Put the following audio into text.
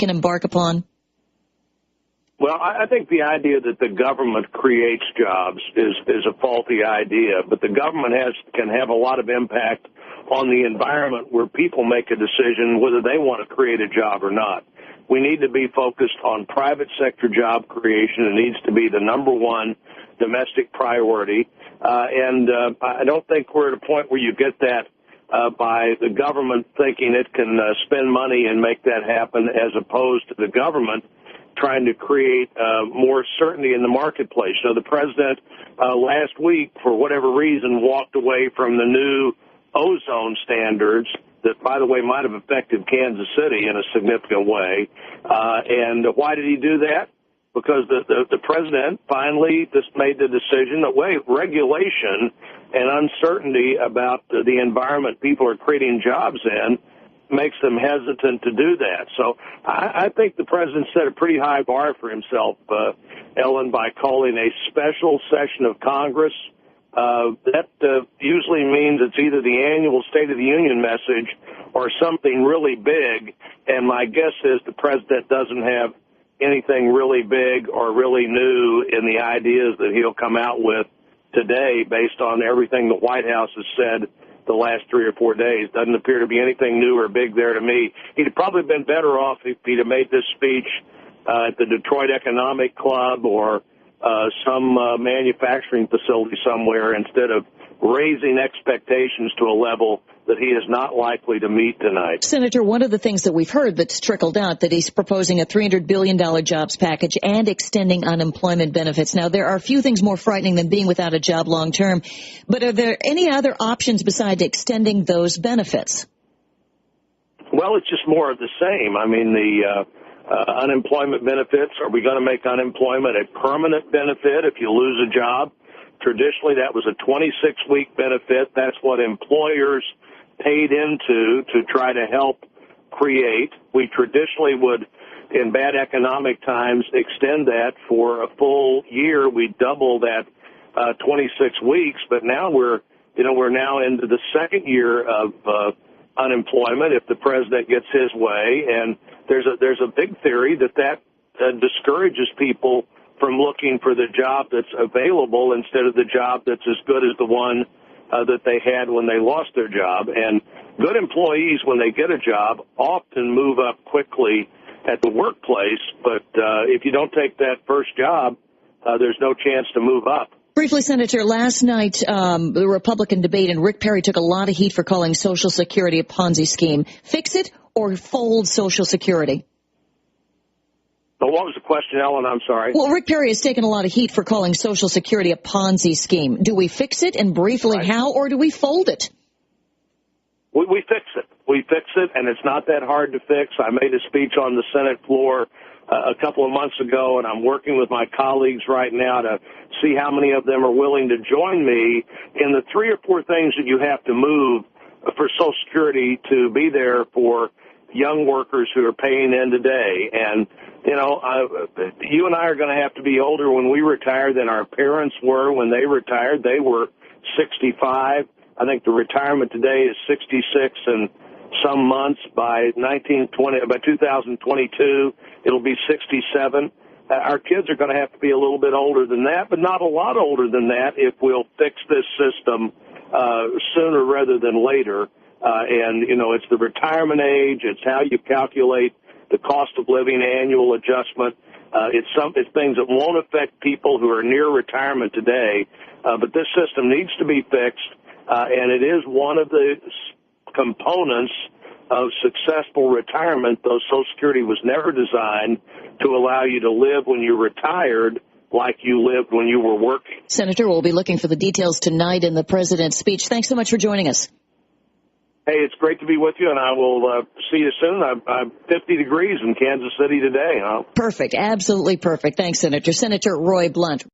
can embark upon? Well, I think the idea that the government creates jobs is a faulty idea, but the government can have a lot of impact on the environment where people make a decision whether they want to create a job or not. We need to be focused on private sector job creation. It needs to be the number one domestic priority. I don't think we're at a point where you get that by the government thinking it can spend money and make that happen, as opposed to the government trying to create more certainty in the marketplace. So the president last week, for whatever reason, walked away from the new ozone standards that, by the way, might have affected Kansas City in a significant way. And why did he do that? Because the president finally just made the decision that, wait, regulation and uncertainty about the environment people are creating jobs in makes them hesitant to do that. So I think the president set a pretty high bar for himself, Ellen, by calling a special session of Congress. That usually means it's either the annual State of the Union message or something really big, and my guess is the president doesn't have anything really big or really new in the ideas that he'll come out with today based on everything the White House has said the last 3 or 4 days. Doesn't appear to be anything new or big there to me. He'd have probably been better off if he'd have made this speech at the Detroit Economic Club or some manufacturing facility somewhere, instead of raising expectations to a level that he is not likely to meet tonight. Senator, one of the things that we've heard that's trickled out, that he's proposing a $300 billion jobs package and extending unemployment benefits. Now, there are a few things more frightening than being without a job long term, but are there any other options besides extending those benefits? Well, it's just more of the same. I mean, the unemployment benefits, are we going to make unemployment a permanent benefit if you lose a job? Traditionally, that was a 26-week benefit. That's what employers paid into to try to help create. We traditionally would, in bad economic times, extend that for a full year. We double that 26 weeks, but now we're now into the second year of unemployment if the president gets his way. And there's a big theory that discourages people from looking for the job that's available instead of the job that's as good as the one that they had when they lost their job. And good employees, when they get a job, often move up quickly at the workplace. But if you don't take that first job, there's no chance to move up. Briefly, Senator, last night, the Republican debate, and Rick Perry took a lot of heat for calling Social Security a Ponzi scheme. Fix it or fold Social Security? But what was the question, Ellen? I'm sorry. Well, Rick Perry has taken a lot of heat for calling Social Security a Ponzi scheme. Do we fix it, and briefly how, or do we fold it? We fix it. We fix it, and it's not that hard to fix. I made a speech on the Senate floor a couple of months ago, and I'm working with my colleagues right now to see how many of them are willing to join me in the 3 or 4 things that you have to move for Social Security to be there for young workers who are paying in today. And, you and I are going to have to be older when we retire than our parents were when they retired. They were 65. I think the retirement today is 66 and some months. By 2022, it'll be 67. Our kids are going to have to be a little bit older than that, but not a lot older than that if we'll fix this system sooner rather than later. It's the retirement age. It's how you calculate the cost of living annual adjustment. It's things that won't affect people who are near retirement today. But this system needs to be fixed, and it is one of the components of successful retirement, though Social Security was never designed to allow you to live when you're retired like you lived when you were working. Senator, we'll be looking for the details tonight in the president's speech. Thanks so much for joining us. Hey, it's great to be with you, and I will see you soon. I'm 50 degrees in Kansas City today. Perfect. Absolutely perfect. Thanks, Senator. Senator Roy Blunt.